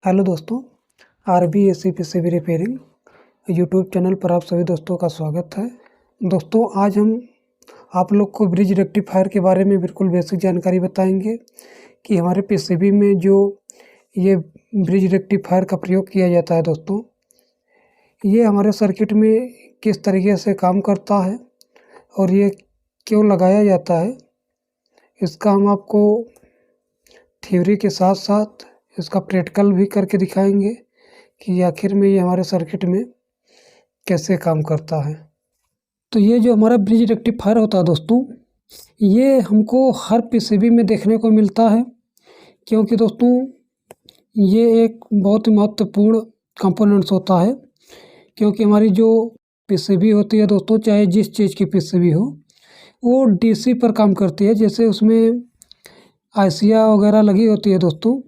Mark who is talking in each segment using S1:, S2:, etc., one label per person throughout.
S1: Hello दोस्तों, RB AC PCB repairing YouTube channel पर आप सभी दोस्तों का स्वागत है। दोस्तों, आज हम आप लोग को ब्रिज रेक्टिफायर के बारे में बिल्कुल बेसिक जानकारी बताएंगे कि हमारे पीसीबी में जो ये ब्रिज रेक्टिफायर का प्रयोग किया जाता है दोस्तों, ये हमारे सर्किट में किस तरीके से काम करता है और ये क्यों लगाया जाता है, इसका हम आपको थ्योरी के साथ साथ इसका प्रैक्टिकल भी करके दिखाएंगे कि आखिर में ये हमारे सर्किट में कैसे काम करता है। तो ये जो हमारा ब्रिज रेक्टिफायर होता है दोस्तों, ये हमको हर पीसीबी में देखने को मिलता है, क्योंकि दोस्तों ये एक बहुत ही महत्वपूर्ण कंपोनेंट्स होता है। क्योंकि हमारी जो पीसीबी होती है दोस्तों, चाहे जिस चीज़ की पीसीबी हो, वो डीसी पर काम करती है। जैसे उसमें आईसियाँ वगैरह लगी होती है दोस्तों,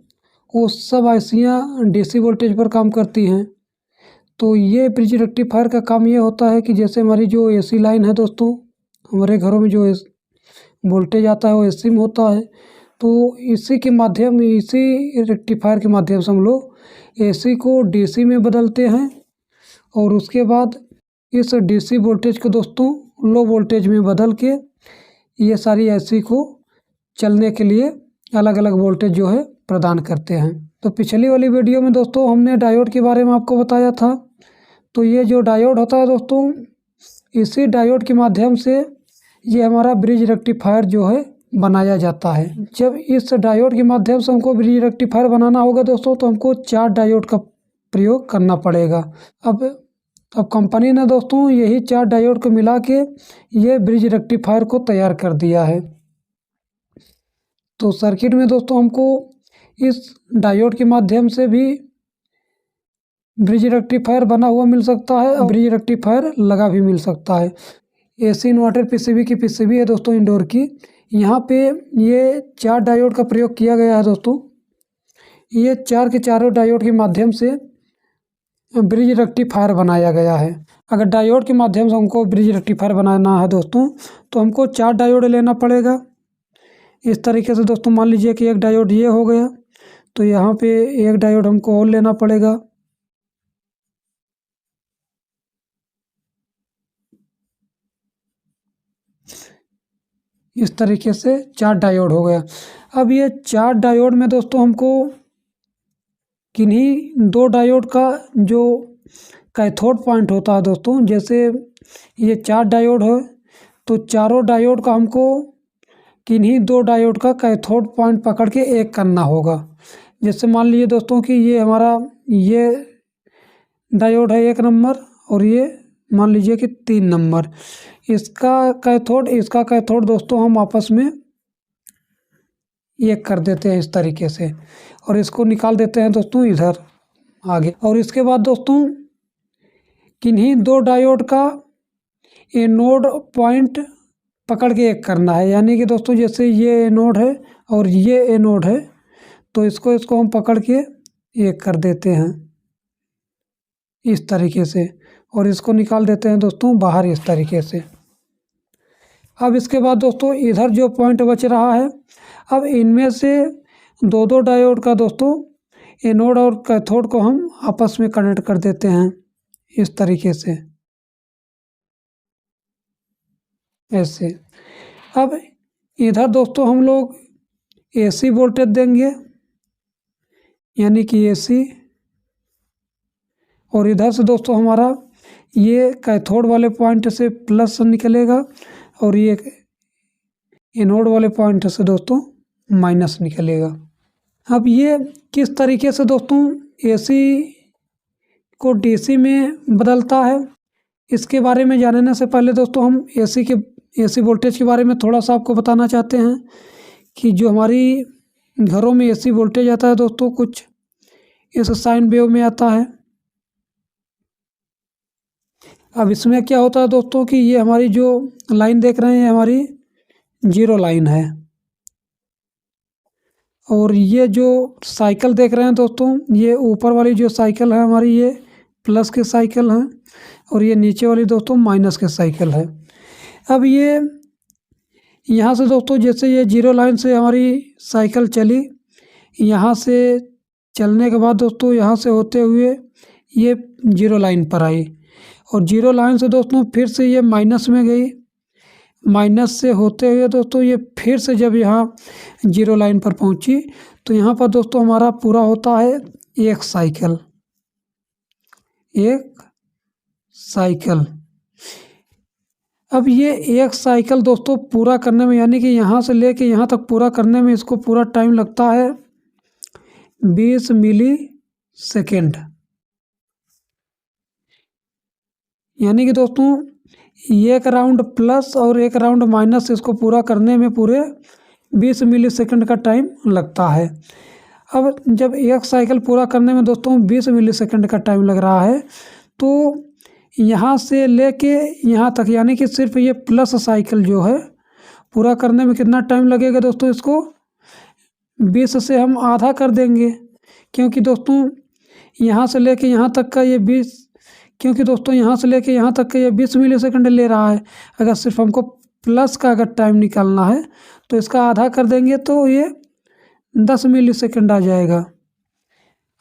S1: वो सब आईसियाँ डीसी वोल्टेज पर काम करती हैं। तो ये ब्रिज रेक्टिफायर का काम ये होता है कि जैसे हमारी जो एसी लाइन है दोस्तों, हमारे घरों में जो वोल्टेज आता है वो एसी में होता है। तो इसी रेक्टिफायर के माध्यम से हम लोग एसी को डीसी में बदलते हैं और उसके बाद इस डीसी वोल्टेज को दोस्तों लो वोल्टेज में बदल के ये सारी एसी को चलने के लिए अलग अलग वोल्टेज जो है प्रदान करते हैं। तो पिछली वाली वीडियो में दोस्तों हमने डायोड के बारे में आपको बताया था। तो ये जो डायोड होता है दोस्तों, इसी डायोड के माध्यम से ये हमारा ब्रिज रेक्टिफायर जो है बनाया जाता है। जब इस डायोड के माध्यम से हमको ब्रिज रेक्टिफायर बनाना होगा दोस्तों, तो हमको 4 डायोड का प्रयोग करना पड़ेगा। अब कंपनी ने दोस्तों यही 4 डायोड को मिला के ये ब्रिज रेक्टिफायर को तैयार कर दिया है। तो सर्किट में दोस्तों हमको इस डायोड के माध्यम से भी ब्रिज रेक्टिफायर बना हुआ मिल सकता है और ब्रिज रेक्टिफायर लगा भी मिल सकता है। एसी इन्वर्टर पीसीबी की पीसीबी है दोस्तों इंडोर की। यहाँ पे ये 4 डायोड का प्रयोग किया गया है दोस्तों। ये 4 के चारों डायोड के माध्यम से ब्रिज रेक्टिफायर बनाया गया है। अगर डायोड के माध्यम से हमको ब्रिज रेक्टिफायर बनाना है दोस्तों, तो हमको 4 डायोड लेना पड़ेगा। इस तरीके से दोस्तों मान लीजिए कि एक डायोड ये हो गया, तो यहाँ पे एक डायोड हमको और लेना पड़ेगा। इस तरीके से 4 डायोड हो गया। अब ये 4 डायोड में दोस्तों हमको किन्हीं 2 डायोड का जो कैथोड पॉइंट होता है दोस्तों, जैसे ये 4 डायोड है तो चारों डायोड का हमको किन्हीं 2 डायोड का कैथोड पॉइंट पकड़ के एक करना होगा। जैसे मान लीजिए दोस्तों कि ये हमारा ये डायोड है 1 नंबर और ये मान लीजिए कि 3 नंबर। इसका कैथोड दोस्तों हम आपस में एक कर देते हैं इस तरीके से, और इसको निकाल देते हैं दोस्तों इधर आगे। और इसके बाद दोस्तों किन्हीं 2 डायोड का एनोड पॉइंट पकड़ के एक करना है। यानी कि दोस्तों जैसे ये एनोड है और ये एनोड है, तो इसको हम पकड़ के एक कर देते हैं इस तरीके से, और इसको निकाल देते हैं दोस्तों बाहर इस तरीके से। अब इसके बाद दोस्तों इधर जो पॉइंट बच रहा है, अब इनमें से 2 डायोड का दोस्तों एनोड और कैथोड को हम आपस में कनेक्ट कर देते हैं इस तरीके से, ऐसे। अब इधर दोस्तों हम लोग एसी वोल्टेज देंगे, यानी कि एसी, और इधर से दोस्तों हमारा ये कैथोड वाले पॉइंट से प्लस निकलेगा और ये एनोड वाले पॉइंट से दोस्तों माइनस निकलेगा। अब ये किस तरीके से दोस्तों एसी को डीसी में बदलता है, इसके बारे में जानने से पहले दोस्तों हम एसी वोल्टेज के बारे में थोड़ा सा आपको बताना चाहते हैं कि जो हमारी घरों में एसी वोल्टेज आता है दोस्तों, कुछ इस साइन वेव में आता है। अब इसमें क्या होता है दोस्तों कि ये हमारी जो लाइन देख रहे हैं हमारी 0 लाइन है, और ये जो साइकिल देख रहे हैं दोस्तों, ये ऊपर वाली जो साइकिल है हमारी ये प्लस की साइकिल है, और ये नीचे वाली दोस्तों माइनस की साइकिल है। अब ये यहाँ से दोस्तों जैसे ये 0 लाइन से हमारी साइकिल चली, यहाँ से चलने के बाद दोस्तों यहाँ से होते हुए ये जीरो लाइन पर आई और जीरो लाइन से दोस्तों फिर से ये माइनस में गई। माइनस से होते हुए दोस्तों ये फिर से जब यहाँ जीरो लाइन पर पहुँची तो यहाँ पर दोस्तों हमारा पूरा होता है एक साइकिल। अब ये एक साइकिल दोस्तों पूरा करने में, यानी कि यहाँ से लेके यहाँ तक पूरा करने में इसको पूरा टाइम लगता है 20 मिली सेकेंड। यानी कि दोस्तों एक राउंड प्लस और एक राउंड माइनस इसको पूरा करने में पूरे 20 मिली सेकेंड का टाइम लगता है। अब जब एक साइकिल पूरा करने में दोस्तों 20 मिली सेकेंड का टाइम लग रहा है तो यहाँ से लेके यहाँ तक, यानी कि सिर्फ ये प्लस साइकिल जो है पूरा करने में कितना टाइम लगेगा दोस्तों, इसको 20 से हम आधा कर देंगे, क्योंकि दोस्तों यहाँ से लेके यहाँ तक का ये 20 मिली सेकेंड ले रहा है। अगर सिर्फ हमको प्लस का अगर टाइम निकालना है तो इसका आधा कर देंगे तो ये 10 मिली सेकेंड आ जाएगा।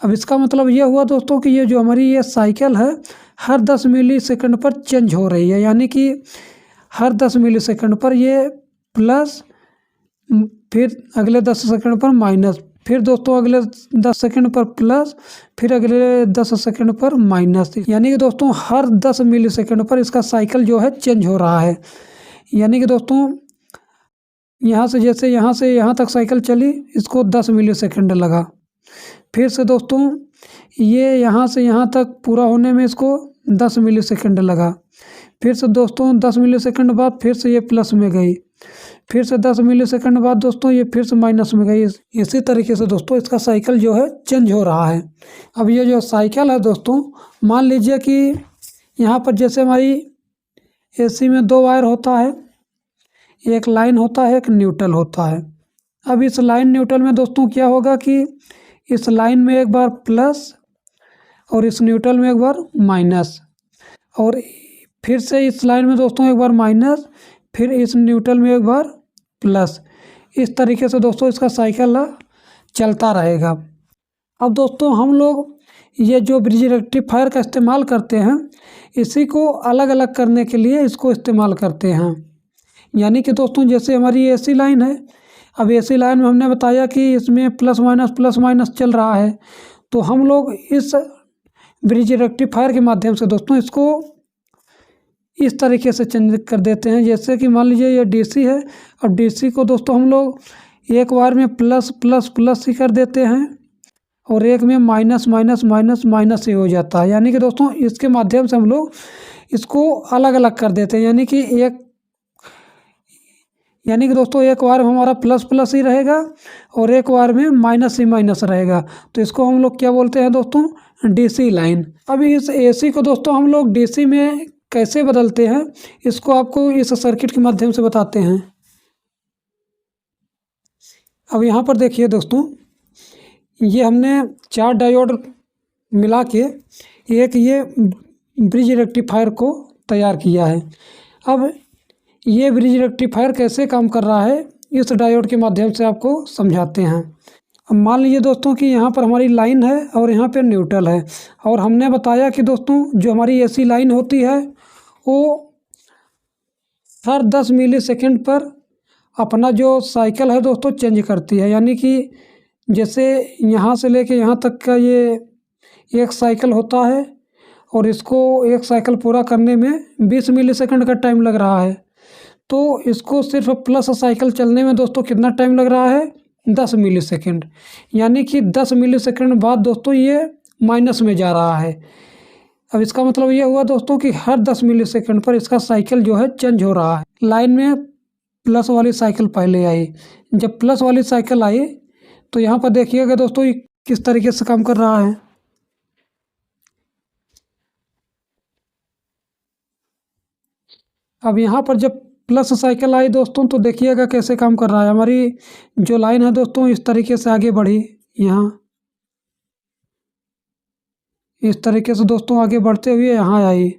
S1: अब इसका मतलब ये हुआ दोस्तों कि ये जो हमारी ये साइकिल है हर 10 मिली सेकेंड पर चेंज हो रही है, यानी कि हर 10 मिली सेकेंड पर ये प्लस, फिर अगले 10 सेकेंड पर माइनस, फिर दोस्तों अगले 10 सेकेंड पर प्लस, फिर अगले 10 सेकेंड पर माइनस, यानी कि दोस्तों हर 10 मिली सेकेंड पर इसका साइकिल जो है चेंज हो रहा है। यानी कि दोस्तों यहाँ से यहाँ तक साइकिल चली, इसको 10 मिली सेकेंड लगा। फिर से दोस्तों ये यहाँ से यहाँ तक पूरा होने में इसको 10 मिली सेकेंड लगा। फिर से दोस्तों 10 मिली सेकेंड बाद फिर से ये प्लस में गई, फिर से 10 मिली सेकेंड बाद दोस्तों ये फिर से माइनस में गई। इसी तरीके से दोस्तों इसका साइकिल जो है चेंज हो रहा है। अब ये जो साइकिल है दोस्तों, मान लीजिए कि यहाँ पर जैसे हमारी एसी में 2 वायर होता है, एक लाइन होता है, एक न्यूट्रल होता है। अब इस लाइन न्यूट्रल में दोस्तों क्या होगा कि इस लाइन में एक बार प्लस और इस न्यूट्रल में एक बार माइनस, और फिर से इस लाइन में दोस्तों एक बार माइनस, फिर इस न्यूट्रल में एक बार प्लस। इस तरीके से दोस्तों इसका साइकिल चलता रहेगा। अब दोस्तों हम लोग ये जो ब्रिज रेक्टिफायर का इस्तेमाल करते हैं, इसी को अलग अलग करने के लिए इसको इस्तेमाल करते हैं। यानी कि दोस्तों जैसे हमारी एसी लाइन है, अब एसी लाइन में हमने बताया कि इसमें प्लस माइनस चल रहा है, तो हम लोग इस ब्रिज रेक्टिफायर के माध्यम से दोस्तों इसको इस तरीके से चेंज कर देते हैं। जैसे कि मान लीजिए ये डीसी है, अब डीसी को दोस्तों हम लोग एक बार में प्लस प्लस प्लस ही कर देते हैं और एक में माइनस माइनस माइनस माइनस ही हो जाता है। यानी कि दोस्तों इसके माध्यम से हम लोग इसको अलग अलग कर देते हैं। यानी कि दोस्तों एक बार में हमारा प्लस प्लस ही रहेगा और एक बार में माइनस ही माइनस रहेगा, तो इसको हम लोग क्या बोलते हैं दोस्तों, डीसी लाइन। अभी इस एसी को दोस्तों हम लोग डीसी में कैसे बदलते हैं, इसको आपको इस सर्किट के माध्यम से बताते हैं। अब यहाँ पर देखिए दोस्तों, ये हमने 4 डायोड मिला के एक ये ब्रिज रेक्टिफायर को तैयार किया है। अब ये ब्रिज रेक्टिफायर कैसे काम कर रहा है, इस डायोड के माध्यम से आपको समझाते हैं। अब मान लीजिए दोस्तों कि यहाँ पर हमारी लाइन है और यहाँ पे न्यूट्रल है, और हमने बताया कि दोस्तों जो हमारी एसी लाइन होती है वो हर 10 मिली सेकेंड पर अपना जो साइकिल है दोस्तों चेंज करती है। यानी कि जैसे यहाँ से लेके यहाँ तक का ये एक साइकिल होता है और इसको एक साइकिल पूरा करने में 20 मिली सेकेंड का टाइम लग रहा है, तो इसको सिर्फ प्लस साइकिल चलने में दोस्तों कितना टाइम लग रहा है, 10 मिली सेकेंड। यानी कि 10 मिली सेकेंड बाद दोस्तों ये माइनस में जा रहा है। अब इसका मतलब ये हुआ दोस्तों कि हर 10 मिली सेकेंड पर इसका साइकिल जो है चेंज हो रहा है। लाइन में प्लस वाली साइकिल पहले आई, जब प्लस वाली साइकिल आई तो यहाँ पर देखिएगा दोस्तों ये किस तरीके से काम कर रहा है। अब यहाँ पर जब प्लस साइकिल आई दोस्तों तो देखिएगा कैसे काम कर रहा है। हमारी जो लाइन है दोस्तों इस तरीके से आगे बढ़ी, यहाँ इस तरीके से दोस्तों आगे बढ़ते हुए यहाँ आई।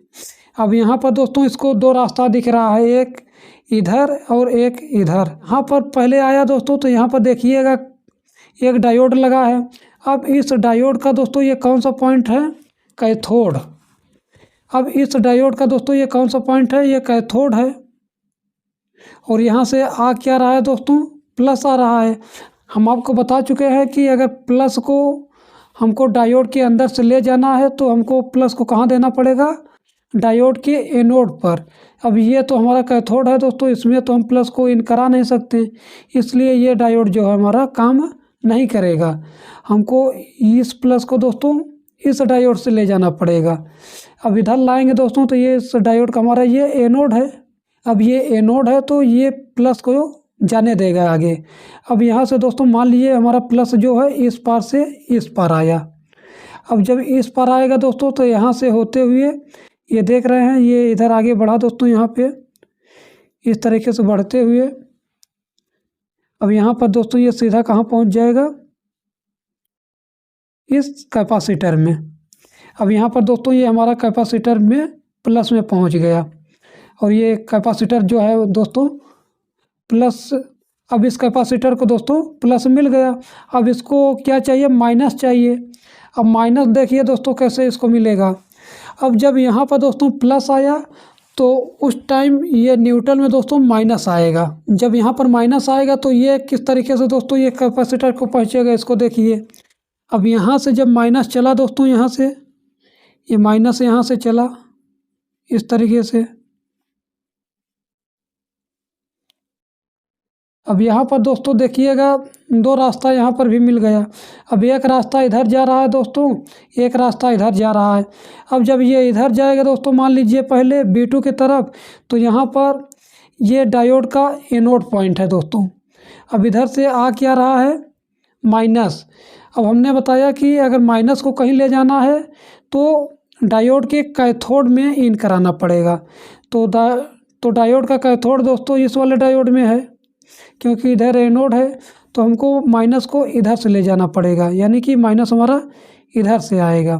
S1: अब यहाँ पर दोस्तों इसको 2 रास्ता दिख रहा है, एक इधर और एक इधर। यहाँ पर पहले आया दोस्तों तो यहाँ पर देखिएगा एक डायोड लगा है। अब इस डायोड का दोस्तों ये कौन सा पॉइंट है, कैथोड। अब इस डायोड का दोस्तों ये कौन सा पॉइंट है, ये कैथोड है। और यहाँ से आ क्या रहा है दोस्तों, प्लस आ रहा है। हम आपको बता चुके हैं कि अगर प्लस को हमको डायोड के अंदर से ले जाना है तो हमको प्लस को कहाँ देना पड़ेगा, डायोड के एनोड पर। अब ये तो हमारा कैथोड है दोस्तों, इसमें तो हम प्लस को इन करा नहीं सकते, इसलिए ये डायोड जो है हमारा काम नहीं करेगा। हमको इस प्लस को दोस्तों इस डायोड से ले जाना पड़ेगा। अब इधर लाएंगे दोस्तों तो ये इस डायोड का हमारा ये एनोड है। अब ये एनोड है तो ये प्लस को जाने देगा आगे। अब यहाँ से दोस्तों मान लीजिए हमारा प्लस जो है इस पार से इस पार आया। अब जब इस पार आएगा दोस्तों तो यहाँ से होते हुए ये देख रहे हैं ये इधर आगे बढ़ा दोस्तों, यहाँ पे इस तरीके से बढ़ते हुए अब यहाँ पर दोस्तों ये सीधा कहाँ पहुँच जाएगा, इस कैपेसिटर में। अब यहाँ पर दोस्तों ये हमारा कैपेसिटर में प्लस में पहुँच गया और ये कैपेसिटर जो है दोस्तों प्लस। अब इस कैपेसिटर को दोस्तों प्लस मिल गया। अब इसको क्या चाहिए, माइनस चाहिए। अब माइनस देखिए दोस्तों कैसे इसको मिलेगा। अब जब यहाँ पर दोस्तों प्लस आया तो उस टाइम ये न्यूट्रल में दोस्तों माइनस आएगा। जब यहाँ पर माइनस आएगा तो ये किस तरीके से दोस्तों ये कैपेसिटर को पहुँचेगा, इसको देखिए। अब यहाँ से जब माइनस चला दोस्तों, यहाँ से ये माइनस यहाँ से चला इस तरीके से। अब यहाँ पर दोस्तों देखिएगा दो रास्ता यहाँ पर भी मिल गया। अब एक रास्ता इधर जा रहा है दोस्तों, एक रास्ता इधर जा रहा है। अब जब ये इधर जाएगा दोस्तों, मान लीजिए पहले B2 की तरफ, तो यहाँ पर ये डायोड का एनोड पॉइंट है दोस्तों। अब इधर से आ क्या रहा है, माइनस। अब हमने बताया कि अगर माइनस को कहीं ले जाना है तो डायोड के कैथोड में इन कराना पड़ेगा। तो डायोड का कैथोड दोस्तों इस वाले डायोड में है, क्योंकि इधर एनोड है तो हमको माइनस को इधर से ले जाना पड़ेगा, यानी कि माइनस हमारा इधर से आएगा।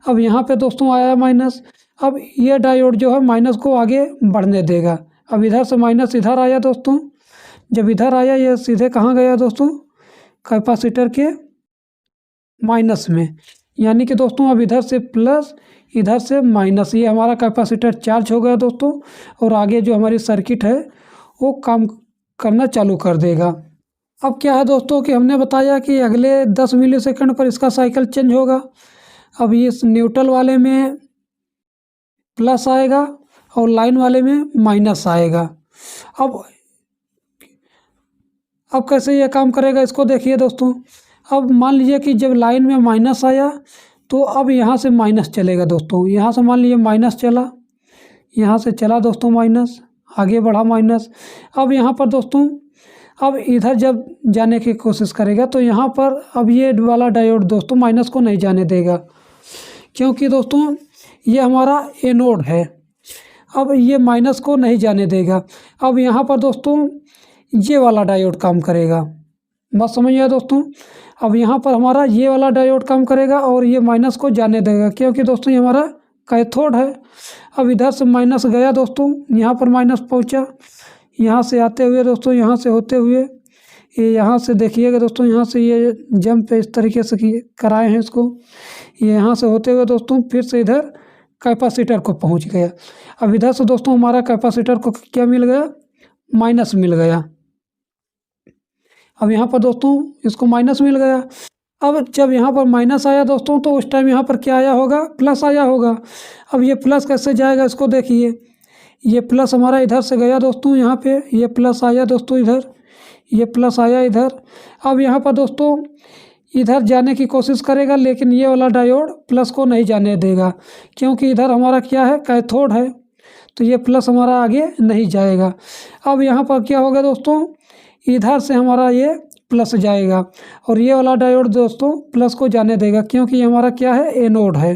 S1: अब यहाँ पे दोस्तों आया माइनस। अब ये डायोड जो है माइनस को आगे बढ़ने देगा। अब इधर से माइनस इधर आया दोस्तों, जब इधर आया ये सीधे कहाँ गया दोस्तों, कैपेसिटर के माइनस में। यानी कि दोस्तों अब इधर से प्लस इधर से माइनस, ये हमारा कैपेसिटर चार्ज हो गया दोस्तों। और आगे जो हमारी सर्किट है वो काम करना चालू कर देगा। अब क्या है दोस्तों कि हमने बताया कि अगले 10 मिलीसेकंड पर इसका साइकिल चेंज होगा। अब इस न्यूट्रल वाले में प्लस आएगा और लाइन वाले में माइनस आएगा। अब कैसे ये काम करेगा इसको देखिए दोस्तों। अब मान लीजिए कि जब लाइन में माइनस आया तो अब यहाँ से माइनस चलेगा दोस्तों। यहाँ से मान लीजिए माइनस चला, यहाँ से चला दोस्तों माइनस, आगे बढ़ा माइनस। अब यहाँ पर दोस्तों अब इधर जब जाने की कोशिश करेगा तो यहाँ पर अब ये वाला डायोड दोस्तों माइनस को नहीं जाने देगा, क्योंकि दोस्तों ये हमारा एनोड है। अब ये माइनस को नहीं जाने देगा। अब यहाँ पर दोस्तों ये वाला डायोड काम करेगा, बात समझ आया दोस्तों। अब यहाँ पर हमारा ये वाला डायोड काम करेगा और ये माइनस को जाने देगा, क्योंकि दोस्तों ये हमारा कैथोड है। अब इधर से माइनस गया दोस्तों, यहाँ पर माइनस पहुँचा, यहाँ से आते हुए दोस्तों यहाँ से होते हुए ये यहाँ से देखिएगा दोस्तों, यहाँ से ये जंप इस तरीके से कराए हैं इसको। ये यहाँ से होते हुए दोस्तों फिर से इधर कैपेसिटर को पहुँच गया। अब इधर से दोस्तों हमारा कैपेसिटर को क्या मिल गया, माइनस मिल गया। अब यहाँ पर दोस्तों इसको माइनस मिल गया। अब जब यहाँ पर माइनस आया दोस्तों तो उस टाइम यहाँ पर क्या आया होगा, प्लस आया होगा। अब ये प्लस कैसे जाएगा इसको देखिए। ये प्लस हमारा इधर से गया दोस्तों, यहाँ पे ये प्लस आया दोस्तों इधर, ये प्लस आया इधर। अब यहाँ पर दोस्तों इधर जाने की कोशिश करेगा, लेकिन ये वाला डायोड प्लस को नहीं जाने देगा, क्योंकि इधर हमारा क्या है, कैथोड है, तो ये प्लस हमारा आगे नहीं जाएगा। अब यहाँ पर क्या होगा दोस्तों, इधर से हमारा ये प्लस जाएगा और ये वाला डायोड दोस्तों प्लस को जाने देगा, क्योंकि ये हमारा क्या है, एनोड है।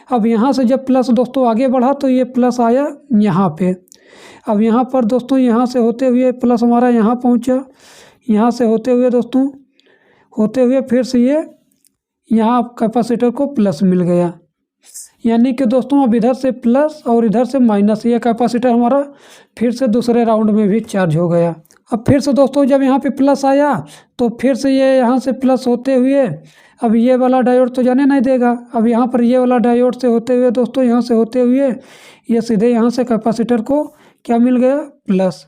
S1: अब यहाँ से जब प्लस दोस्तों आगे बढ़ा तो ये प्लस आया यहाँ पे। अब यहाँ पर दोस्तों यहाँ से होते हुए प्लस हमारा यहाँ पहुँचा, यहाँ से होते हुए दोस्तों होते हुए फिर से ये यहाँ कैपेसिटर को प्लस मिल गया। यानी कि दोस्तों अब इधर से प्लस और इधर से माइनस, ये कैपेसिटर हमारा फिर से दूसरे राउंड में भी चार्ज हो गया। अब फिर से दोस्तों जब यहाँ पे प्लस आया तो फिर से ये यहाँ से प्लस होते हुए अब ये वाला डायोड तो जाने नहीं देगा। अब यहाँ पर ये वाला डायोड से होते हुए दोस्तों यहाँ से होते हुए ये सीधे यहाँ से कैपेसिटर को क्या मिल गया, प्लस।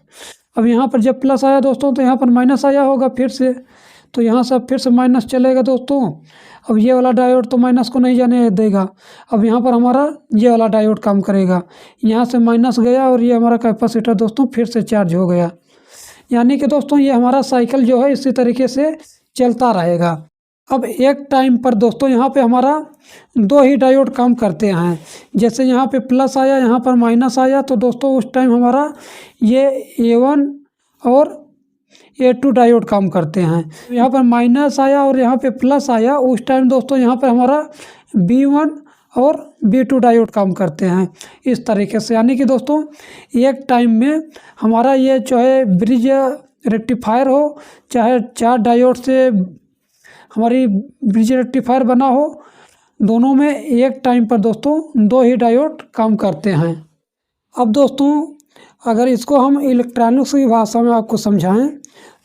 S1: अब यहाँ पर जब प्लस आया दोस्तों तो यहाँ पर माइनस आया होगा फिर से, तो यहाँ से फिर से माइनस चलेगा दोस्तों। अब ये वाला डायोड तो माइनस को नहीं जाने देगा। अब यहाँ पर हमारा ये वाला डायोड काम करेगा, यहाँ से माइनस गया और ये हमारा कैपेसिटर दोस्तों फिर से चार्ज हो गया। यानी कि दोस्तों ये हमारा साइकिल जो है इसी तरीके से चलता रहेगा। अब एक टाइम पर दोस्तों यहाँ पे हमारा दो ही डायोड काम करते हैं। जैसे यहाँ पे प्लस आया, यहाँ पर माइनस आया, तो दोस्तों उस टाइम हमारा ये A1 और A2 डायोड काम करते हैं। यहाँ पर माइनस आया और यहाँ पे प्लस आया, उस टाइम दोस्तों यहाँ पर हमारा B1 और B2 डायोड काम करते हैं इस तरीके से। यानी कि दोस्तों एक टाइम में हमारा ये चाहे ब्रिज रेक्टिफायर हो, चाहे 4 डायोड से हमारी ब्रिज रेक्टिफायर बना हो, दोनों में एक टाइम पर दोस्तों दो ही डायोड काम करते हैं। अब दोस्तों अगर इसको हम इलेक्ट्रॉनिक्स की भाषा में आपको समझाएं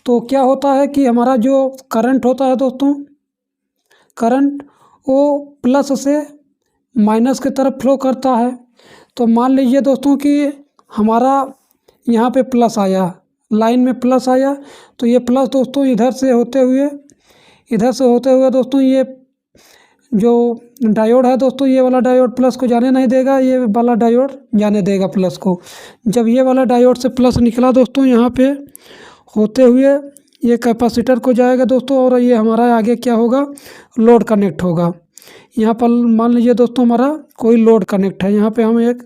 S1: तो क्या होता है कि हमारा जो करंट होता है दोस्तों, करंट वो प्लस से माइनस की तरफ फ्लो करता है। तो मान लीजिए दोस्तों कि हमारा यहाँ पे प्लस आया, लाइन में प्लस आया, तो ये प्लस दोस्तों इधर से होते हुए दोस्तों ये जो डायोड है दोस्तों, ये वाला डायोड प्लस को जाने नहीं देगा, ये वाला डायोड जाने देगा प्लस को। जब ये वाला डायोड से प्लस निकला दोस्तों, यहाँ पे होते हुए ये कैपेसिटर को जाएगा दोस्तों, और ये हमारा आगे क्या होगा, लोड कनेक्ट होगा। यहाँ पर मान लीजिए दोस्तों हमारा कोई लोड कनेक्ट है, यहाँ पे हम एक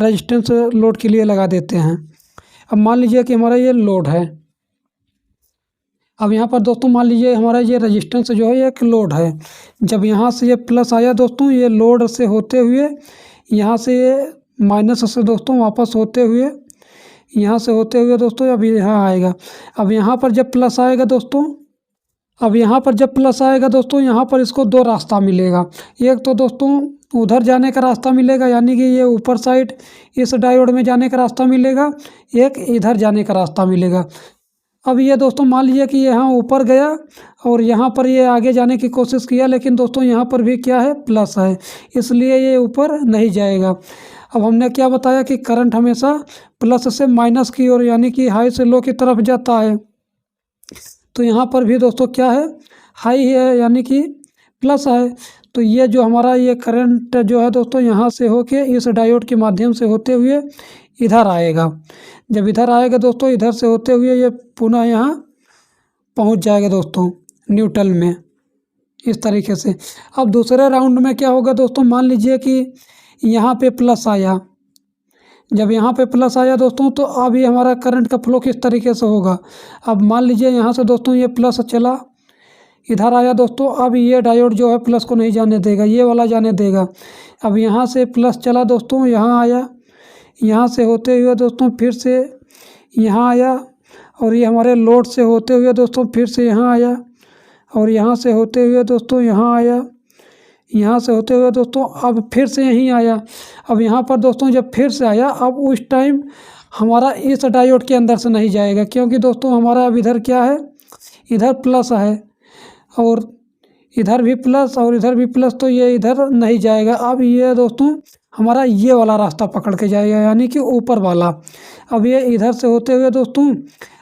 S1: रेजिस्टेंस लोड के लिए लगा देते हैं। अब मान लीजिए कि हमारा ये लोड है। अब यहाँ पर दोस्तों मान लीजिए हमारा ये रेजिस्टेंस जो है एक लोड है। जब यहाँ से ये प्लस आया दोस्तों, ये लोड से होते हुए यहाँ से ये माइनस से दोस्तों वापस होते हुए यहाँ से होते हुए दोस्तों अब यहाँ आएगा। अब यहाँ पर जब प्लस आएगा दोस्तों, यहाँ पर इसको दो रास्ता मिलेगा। एक तो दोस्तों उधर जाने का रास्ता मिलेगा, यानी कि ये ऊपर साइड इस डायोड में जाने का रास्ता मिलेगा, एक इधर जाने का रास्ता मिलेगा। अब ये दोस्तों मान लीजिए कि यहाँ ऊपर गया और यहाँ पर ये आगे जाने की कोशिश किया, लेकिन दोस्तों यहाँ पर भी क्या है, प्लस है, इसलिए ये ऊपर नहीं जाएगा। अब हमने क्या बताया कि करंट हमेशा प्लस से माइनस की ओर, यानी कि हाई से लो की तरफ जाता है। तो यहाँ पर भी दोस्तों क्या है, हाई है, यानी कि प्लस है। तो ये जो हमारा ये करंट जो है दोस्तों, यहाँ से होके इस डायोड के माध्यम से होते हुए इधर आएगा। जब इधर आएगा दोस्तों, इधर से होते हुए ये पुनः यहाँ पहुँच जाएगा दोस्तों न्यूट्रल में, इस तरीके से। अब दूसरे राउंड में क्या होगा दोस्तों, मान लीजिए कि यहाँ पे प्लस आया। जब यहाँ पे प्लस आया दोस्तों, तो अब ये हमारा करंट का फ्लो किस तरीके से होगा। अब मान लीजिए यहाँ से दोस्तों ये प्लस चला, इधर आया दोस्तों, अब ये डायोड जो है प्लस को नहीं जाने देगा, ये वाला जाने देगा। अब यहाँ से प्लस चला दोस्तों, यहाँ आया, यहाँ से होते हुए दोस्तों फिर से यहाँ आया, और ये हमारे लोड से होते हुए दोस्तों फिर से यहाँ आया, और यहाँ से होते हुए दोस्तों यहाँ आया, यहाँ से होते हुए दोस्तों अब फिर से यहीं आया। अब यहाँ पर दोस्तों जब फिर से आया, अब उस टाइम हमारा इस डायोड के अंदर से नहीं जाएगा, क्योंकि दोस्तों हमारा अब इधर क्या है, इधर प्लस है और इधर भी प्लस और इधर भी प्लस, तो ये इधर नहीं जाएगा। अब ये दोस्तों हमारा ये वाला रास्ता पकड़ के जाएगा, यानी कि ऊपर वाला। अब ये इधर से होते हुए दोस्तों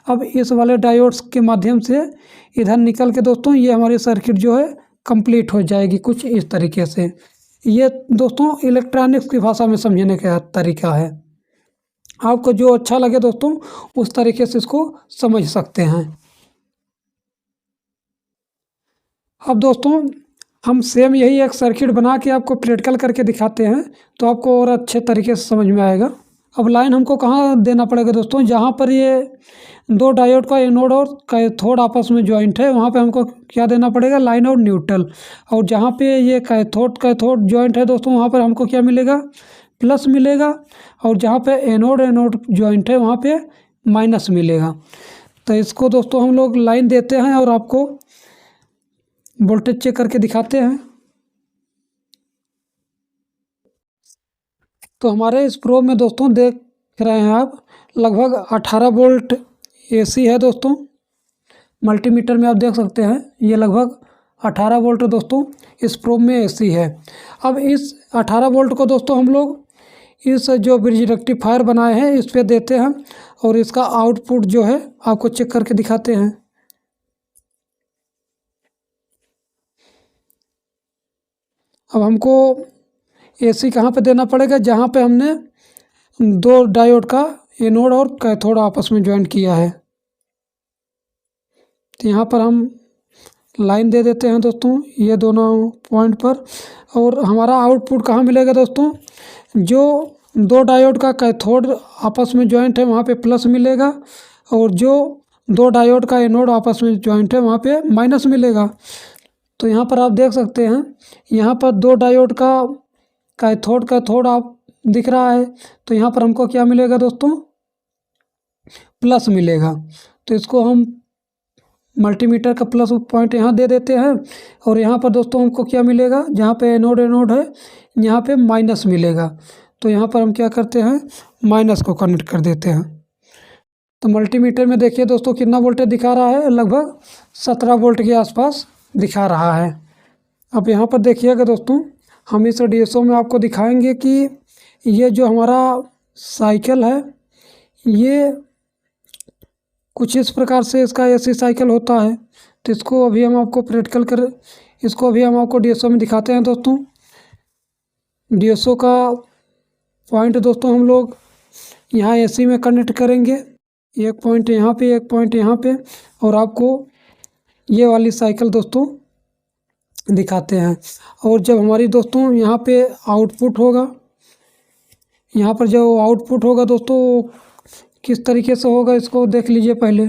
S1: अब इस वाले डायोड्स के माध्यम से इधर निकल के दोस्तों ये हमारी सर्किट जो है कंप्लीट हो जाएगी, कुछ इस तरीके से। ये दोस्तों इलेक्ट्रॉनिक्स की भाषा में समझने का तरीका है। आपको जो अच्छा लगे दोस्तों उस तरीके से इसको समझ सकते हैं। अब दोस्तों हम सेम यही एक सर्किट बना के आपको प्रैक्टिकल करके दिखाते हैं, तो आपको और अच्छे तरीके से समझ में आएगा। अब लाइन हमको कहाँ देना पड़ेगा दोस्तों, जहाँ पर ये दो डायोड का एनोड और कैथोड आपस में ज्वाइंट है, वहाँ पे हमको क्या देना पड़ेगा, लाइन और न्यूट्रल। और जहाँ पे ये कैथोड ज्वाइंट है दोस्तों, वहाँ पर हमको क्या मिलेगा, प्लस मिलेगा, और जहाँ पे एनोड ज्वाइंट है वहाँ पे माइनस मिलेगा। तो इसको दोस्तों हम लोग लाइन देते हैं और आपको वोल्टेज चेक करके दिखाते हैं। तो हमारे इस प्रोब में दोस्तों देख रहे हैं आप, लगभग 18 वोल्ट एसी है दोस्तों। मल्टीमीटर में आप देख सकते हैं ये लगभग 18 वोल्ट दोस्तों इस प्रोब में एसी है। अब इस 18 वोल्ट को दोस्तों हम लोग इस जो ब्रिज रेक्टिफायर बनाए हैं इस पे देते हैं और इसका आउटपुट जो है आपको चेक करके दिखाते हैं। अब हमको एसी कहाँ पे देना पड़ेगा, जहाँ पे हमने दो डायोड का एनोड और कैथोड आपस में ज्वाइन किया है। तो यहाँ पर हम लाइन दे देते हैं दोस्तों ये दोनों पॉइंट पर, और हमारा आउटपुट कहाँ मिलेगा दोस्तों, जो दो डायोड का कैथोड आपस में ज्वाइंट है वहाँ पे प्लस मिलेगा, और जो दो डायोड का एनोड आपस में ज्वाइंट है वहाँ पे माइनस मिलेगा। तो यहाँ पर आप देख सकते हैं यहाँ पर दो डायोड का कैथोड आप दिख रहा है, तो यहाँ पर हमको क्या मिलेगा दोस्तों, प्लस मिलेगा। तो इसको हम मल्टीमीटर का प्लस पॉइंट यहाँ दे देते हैं, और यहाँ पर दोस्तों हमको क्या मिलेगा, जहाँ पे एनोड है यहाँ पे माइनस मिलेगा। तो यहाँ पर हम क्या करते हैं, माइनस को कनेक्ट कर देते हैं। तो मल्टीमीटर में देखिए दोस्तों कितना वोल्टेज दिखा रहा है, लगभग 17 वोल्ट के आसपास दिखा रहा है। अब यहाँ पर देखिएगा दोस्तों, हम इस डीएसओ में आपको दिखाएंगे कि ये जो हमारा साइकिल है ये कुछ इस प्रकार से इसका एसी साइकिल होता है। तो इसको अभी हम आपको इसको अभी हम आपको डीएसओ में दिखाते हैं दोस्तों। डीएसओ का पॉइंट दोस्तों हम लोग यहाँ एसी में कनेक्ट करेंगे, एक पॉइंट यहाँ पे, एक पॉइंट यहाँ पे, और आपको ये वाली साइकिल दोस्तों दिखाते हैं। और जब हमारी दोस्तों यहाँ पे आउटपुट होगा, यहाँ पर जो आउटपुट होगा दोस्तों किस तरीके से होगा इसको देख लीजिए पहले।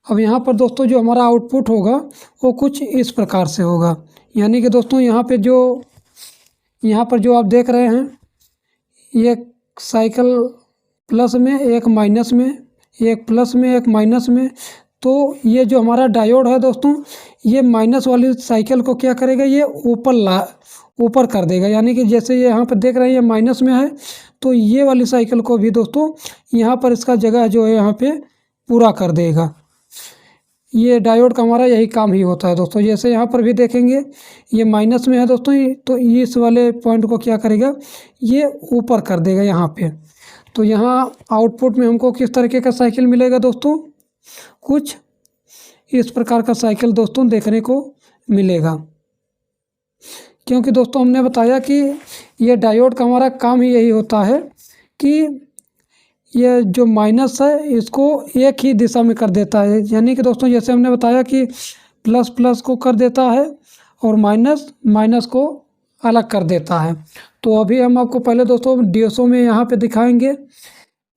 S1: अब यहाँ पर दोस्तों जो हमारा आउटपुट होगा वो कुछ इस प्रकार से होगा, यानी कि दोस्तों यहाँ पर जो आप देख रहे हैं ये साइकिल प्लस में, एक माइनस में, एक प्लस में, एक माइनस में। तो ये जो हमारा डायोड है दोस्तों ये माइनस वाली साइकिल को क्या करेगा, ये ऊपर कर देगा, यानी कि जैसे ये यहाँ पर देख रहे हैं ये माइनस में है, तो ये वाली साइकिल को भी दोस्तों यहाँ पर इसका जगह जो है यहाँ पे पूरा कर देगा। ये डायोड का हमारा यही काम ही होता है दोस्तों। जैसे यहाँ पर भी देखेंगे ये माइनस में है दोस्तों, तो इस वाले पॉइंट को क्या करेगा, ये ऊपर कर देगा यहाँ पे। तो यहाँ आउटपुट में हमको किस तरीके का साइकिल मिलेगा दोस्तों, कुछ इस प्रकार का साइकिल दोस्तों देखने को मिलेगा। क्योंकि दोस्तों हमने बताया कि ये डायोड का हमारा काम ही यही होता है कि ये जो माइनस है इसको एक ही दिशा में कर देता है, यानी कि दोस्तों जैसे हमने बताया कि प्लस प्लस को कर देता है और माइनस माइनस को अलग कर देता है। तो अभी हम आपको पहले दोस्तों डीएसओ में यहाँ पे दिखाएंगे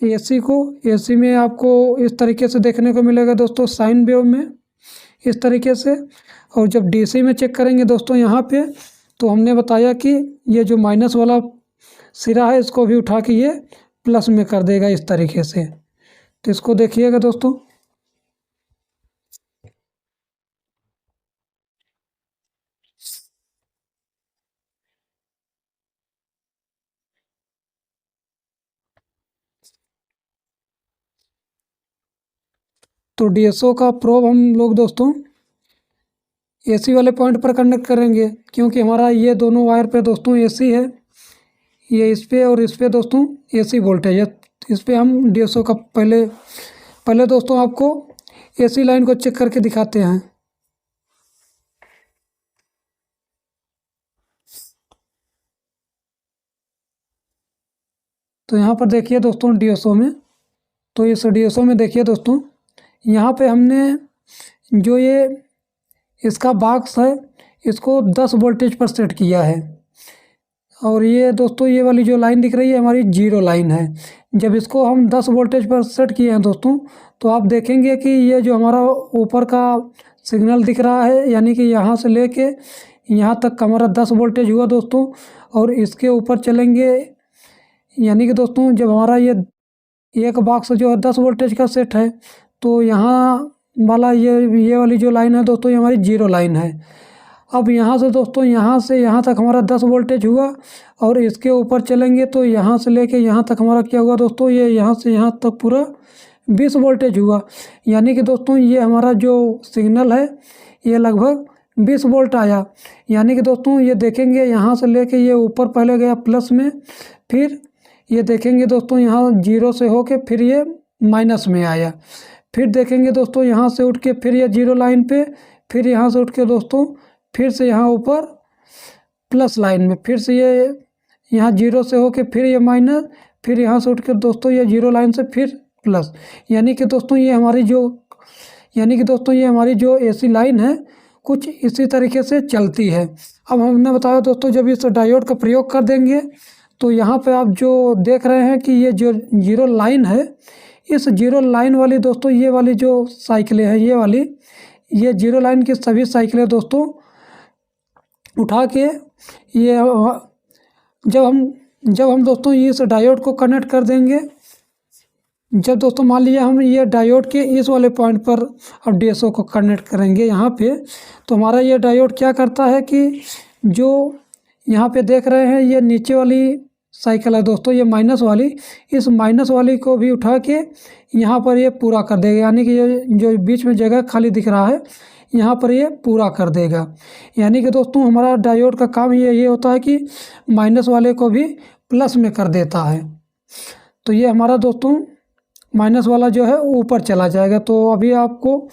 S1: एसी को। एसी में आपको इस तरीके से देखने को मिलेगा दोस्तों, साइन वेव में इस तरीके से। और जब डीसी में चेक करेंगे दोस्तों यहाँ पे, तो हमने बताया कि ये जो माइनस वाला सिरा है इसको भी उठा के ये प्लस में कर देगा इस तरीके से। तो इसको देखिएगा दोस्तों। तो डीएसओ का प्रोब हम लोग दोस्तों एसी वाले पॉइंट पर कनेक्ट करेंगे, क्योंकि हमारा ये दोनों वायर पे दोस्तों एसी है, ये इस पे और इस पे दोस्तों एसी वोल्टेज है। इस पे हम डीएसओ का पहले दोस्तों आपको एसी लाइन को चेक करके दिखाते हैं। तो यहाँ पर देखिए दोस्तों डीएसओ में, तो इस डीएसओ में देखिए दोस्तों यहाँ पे हमने जो ये इसका बॉक्स है इसको 10 वोल्टेज पर सेट किया है, और ये दोस्तों ये वाली जो लाइन दिख रही है हमारी जीरो लाइन है। जब इसको हम 10 वोल्टेज पर सेट किए हैं दोस्तों, तो आप देखेंगे कि ये जो हमारा ऊपर का सिग्नल दिख रहा है, यानी कि यहाँ से लेके यहाँ तक का हमारा 10 वोल्टेज हुआ दोस्तों। और इसके ऊपर चलेंगे, यानी कि दोस्तों जब हमारा ये एक बॉक्स जो है 10 वोल्टेज का सेट है, तो यहाँ वाला ये वाली जो लाइन है दोस्तों ये हमारी जीरो लाइन है। अब यहाँ से दोस्तों यहाँ से यहाँ तक हमारा 10 वोल्टेज हुआ, और इसके ऊपर चलेंगे तो यहाँ से लेके यहाँ तक हमारा क्या हुआ दोस्तों, ये यहाँ से यहाँ तक पूरा 20 वोल्टेज हुआ। यानी कि दोस्तों ये हमारा जो सिग्नल है ये लगभग 20 वोल्ट आया। यानी कि दोस्तों ये देखेंगे यहाँ से लेके ये ऊपर पहले गया प्लस में, फिर ये देखेंगे दोस्तों यहाँ 0 से होके फिर ये माइनस में आया। फिर देखेंगे दोस्तों यहाँ से उठ के फिर ये 0 लाइन पे, फिर यहाँ से उठ के दोस्तों फिर से यहाँ ऊपर प्लस लाइन में, फिर से ये यहाँ 0 से होके फिर ये माइनस, फिर यहाँ से उठ के दोस्तों ये 0 लाइन से फिर प्लस। यानी कि दोस्तों ये हमारी जो एसी लाइन है कुछ इसी तरीके से चलती है। अब हमने बताया दोस्तों जब इस डायोड का प्रयोग कर देंगे तो यहाँ पे आप जो देख रहे हैं कि ये जो 0 लाइन है, इस 0 लाइन वाली दोस्तों ये वाली जो साइकिलें हैं ये 0 लाइन की सभी साइकिलें दोस्तों उठा के ये जब हम दोस्तों इस डायोड को कनेक्ट कर देंगे, जब दोस्तों मान लीजिए हम ये डायोड के इस वाले पॉइंट पर अब डीएसओ को कनेक्ट करेंगे यहाँ पे, तो हमारा ये डायोड क्या करता है कि जो यहाँ पे देख रहे हैं ये नीचे वाली साइकिल है दोस्तों, ये माइनस वाली, इस माइनस वाली को भी उठा के यहाँ पर ये पूरा कर देगा। यानी कि ये जो बीच में जगह खाली दिख रहा है यहाँ पर ये पूरा कर देगा। यानी कि दोस्तों हमारा डायोड का काम ये होता है कि माइनस वाले को भी प्लस में कर देता है। तो ये हमारा दोस्तों माइनस वाला जो है ऊपर चला जाएगा। तो अभी आपको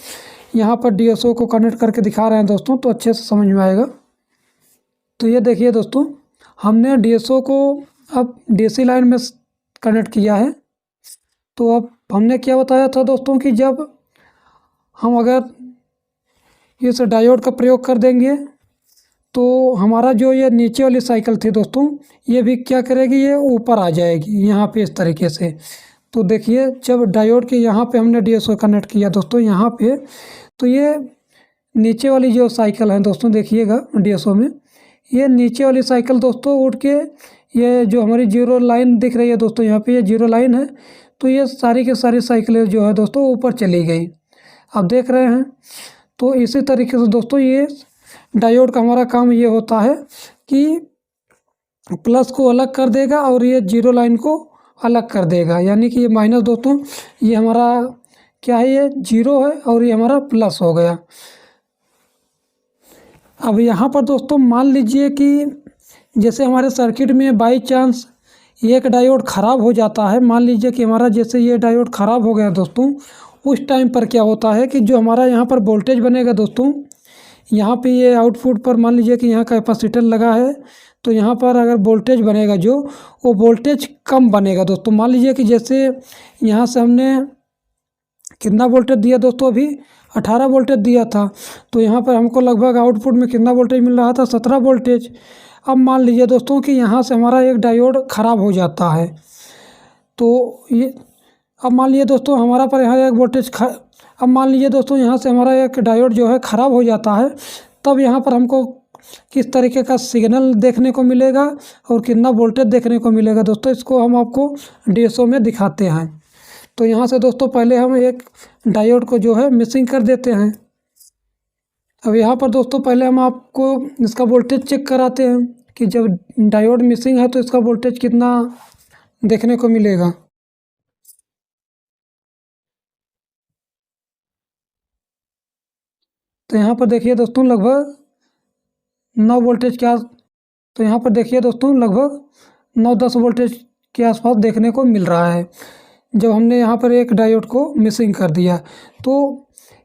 S1: यहाँ पर डीएसओ को कनेक्ट करके दिखा रहे हैं दोस्तों, तो अच्छे से समझ में आएगा। तो ये देखिए दोस्तों हमने डीएसओ को अब डीसी लाइन में कनेक्ट किया है। तो अब हमने क्या बताया था दोस्तों कि जब हम अगर इस डायोड का प्रयोग कर देंगे तो हमारा जो ये नीचे वाली साइकिल थी दोस्तों ये भी क्या करेगी, ये ऊपर आ जाएगी यहाँ पे इस तरीके से। तो देखिए जब डायोड के यहाँ पे हमने डीएसओ कनेक्ट किया दोस्तों यहाँ पे, तो ये नीचे वाली जो साइकिल है दोस्तों देखिएगा डीएसओ में, ये नीचे वाली साइकिल दोस्तों उठ के ये जो हमारी 0 लाइन दिख रही है दोस्तों यहाँ पे ये 0 लाइन है, तो ये सारी की सारी साइकिलें जो है दोस्तों ऊपर चली गई, आप देख रहे हैं। तो इसी तरीके से दोस्तों ये डायोड का हमारा काम ये होता है कि प्लस को अलग कर देगा और ये 0 लाइन को अलग कर देगा। यानी कि ये माइनस दोस्तों ये हमारा क्या है, ये 0 है और ये हमारा प्लस हो गया। अब यहाँ पर दोस्तों मान लीजिए कि जैसे हमारे सर्किट में बाई चांस एक डायोड ख़राब हो जाता है, मान लीजिए कि हमारा जैसे ये डायोड ख़राब हो गया दोस्तों, उस टाइम पर क्या होता है कि जो हमारा यहाँ पर वोल्टेज बनेगा दोस्तों, यहाँ पे ये आउटपुट पर मान लीजिए कि यहाँ कैपेसिटर लगा है, तो यहाँ पर अगर वोल्टेज बनेगा जो वो वोल्टेज कम बनेगा दोस्तों। मान लीजिए कि जैसे यहाँ से हमने कितना वोल्टेज दिया दोस्तों, अभी 18 वोल्टेज दिया था, तो यहाँ पर हमको लगभग आउटपुट में कितना वोल्टेज मिल रहा था, 17 वोल्टेज। अब मान लीजिए दोस्तों कि यहाँ से हमारा एक डायोड ख़राब हो जाता है, तो ये अब मान लीजिए दोस्तों हमारा पर यहाँ एक वोल्टेज अब मान लीजिए दोस्तों यहाँ से हमारा एक डायोड जो है ख़राब हो जाता है, तब यहाँ पर हमको किस तरीके का सिग्नल देखने को मिलेगा और कितना वोल्टेज देखने को मिलेगा दोस्तों, इसको हम आपको डीएसओ में दिखाते हैं। तो यहाँ से दोस्तों पहले हम एक डायोड को जो है मिसिंग कर देते हैं। अब यहाँ पर दोस्तों पहले हम आपको इसका वोल्टेज चेक कराते हैं कि जब डायोड मिसिंग है तो इसका वोल्टेज कितना देखने को मिलेगा। तो यहाँ पर देखिए दोस्तों लगभग 9 वोल्टेज के तो यहाँ पर देखिए दोस्तों लगभग 9-10 वोल्टेज के आसपास देखने को मिल रहा है जब हमने यहाँ पर एक डायोड को मिसिंग कर दिया। तो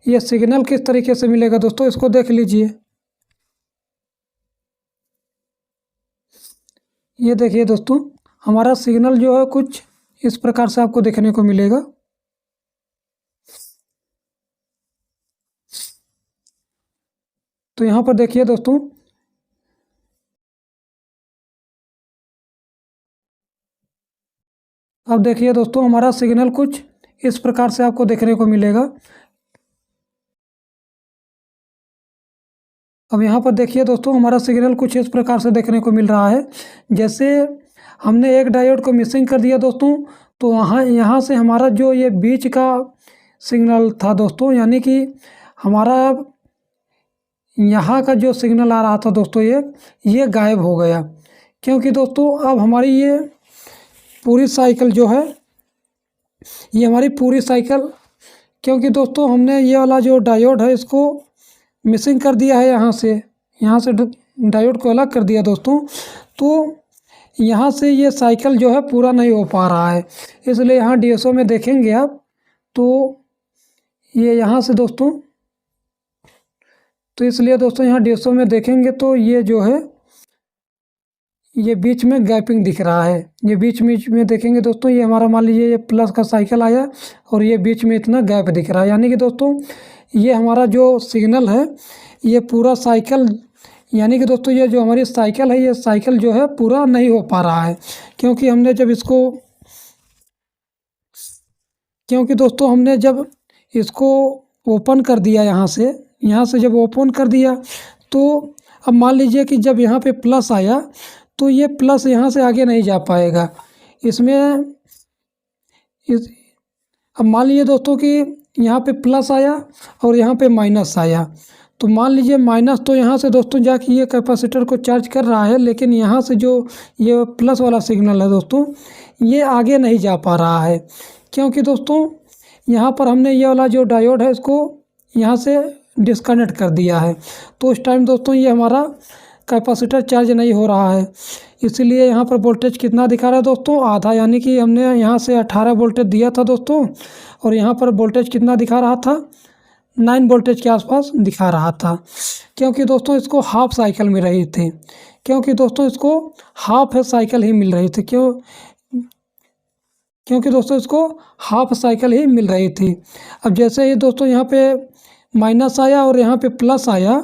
S1: ये सिग्नल किस तरीके से मिलेगा दोस्तों, इसको देख लीजिए। ये देखिए दोस्तों हमारा सिग्नल जो है कुछ इस प्रकार से आपको देखने को मिलेगा। तो यहाँ पर देखिए दोस्तों अब देखिए दोस्तों हमारा सिग्नल कुछ इस प्रकार से आपको देखने को मिलेगा। अब यहाँ पर देखिए दोस्तों हमारा सिग्नल कुछ इस प्रकार से देखने को मिल रहा है। जैसे हमने एक डायोड को मिसिंग कर दिया दोस्तों, तो यहाँ से हमारा जो ये बीच का सिग्नल था दोस्तों, यानी कि हमारा यहाँ का जो सिग्नल आ रहा था दोस्तों ये गायब हो गया, क्योंकि दोस्तों अब हमारी ये पूरी साइकिल जो है, ये हमारी पूरी साइकिल, क्योंकि दोस्तों हमने ये वाला जो डायोड है इसको मिसिंग कर दिया है, यहाँ से डायोड को अलग कर दिया दोस्तों। तो यहाँ से ये साइकिल जो है पूरा नहीं हो पा रहा है, इसलिए यहाँ DSO में देखेंगे आप तो ये यहाँ से दोस्तों, तो इसलिए दोस्तों यहाँ DSO में देखेंगे तो ये जो है ये बीच में गैपिंग दिख रहा है। ये बीच में देखेंगे दोस्तों, ये हमारा मान लीजिए ये प्लस का साइकिल आया और ये बीच में इतना गैप दिख रहा है, यानी कि दोस्तों ये हमारा जो सिग्नल है ये पूरा साइकिल, यानी कि दोस्तों ये जो हमारी साइकिल है ये साइकिल जो है पूरा नहीं हो पा रहा है, क्योंकि दोस्तों हमने जब इसको ओपन कर दिया यहाँ से जब ओपन कर दिया तो अब मान लीजिए कि जब यहाँ पे प्लस आया तो ये प्लस यहाँ से आगे नहीं जा पाएगा अब मान लीजिए दोस्तों कि यहाँ पे प्लस आया और यहाँ पे माइनस आया, तो मान लीजिए माइनस तो यहाँ से दोस्तों जाके ये कैपेसिटर को चार्ज कर रहा है, लेकिन यहाँ से जो ये प्लस वाला सिग्नल है दोस्तों ये आगे नहीं जा पा रहा है, क्योंकि दोस्तों यहाँ पर हमने ये वाला जो डायोड है इसको यहाँ से डिस्कनेक्ट कर दिया है। तो उस टाइम दोस्तों ये हमारा कैपेसिटर चार्ज नहीं हो रहा है, इसीलिए यहाँ पर वोल्टेज कितना दिखा रहा है दोस्तों, आधा, यानी कि हमने यहाँ से 18 वोल्टेज दिया था दोस्तों और यहाँ पर वोल्टेज कितना दिखा रहा था, 9 वोल्टेज के आसपास दिखा रहा था, क्योंकि दोस्तों इसको हाफ साइकिल मिल रही थी, क्योंकि दोस्तों इसको हाफ साइकिल ही मिल रही थी क्योंकि दोस्तों इसको हाफ साइकिल ही मिल रही थी। अब जैसे ही दोस्तों यहाँ पे माइनस आया और यहाँ पे प्लस आया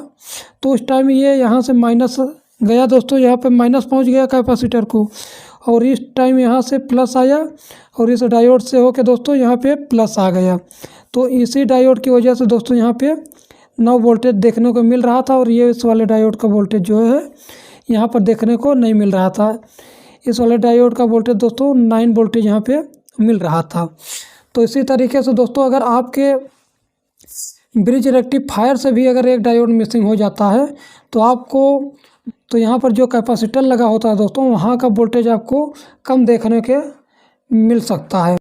S1: तो उस टाइम ये यहाँ से माइनस गया दोस्तों, यहाँ पे माइनस पहुँच गया कैपेसिटर को, और इस टाइम यहाँ से प्लस आया और इस डायोड से होके दोस्तों यहाँ पे प्लस आ गया। तो इसी डायोड की वजह से दोस्तों यहाँ पे 9 वोल्टेज देखने को मिल रहा था और ये इस वाले डायोड का वोल्टेज जो है यहाँ पर देखने को नहीं मिल रहा था। इस वाले डायोड का वोल्टेज दोस्तों 9 वोल्टेज यहाँ पे मिल रहा था। तो इसी तरीके से दोस्तों अगर आपके ब्रिज रेक्टिफायर से भी अगर एक डायोड मिसिंग हो जाता है तो यहाँ पर जो कैपेसिटर लगा होता है दोस्तों वहाँ का वोल्टेज आपको कम देखने के मिल सकता है।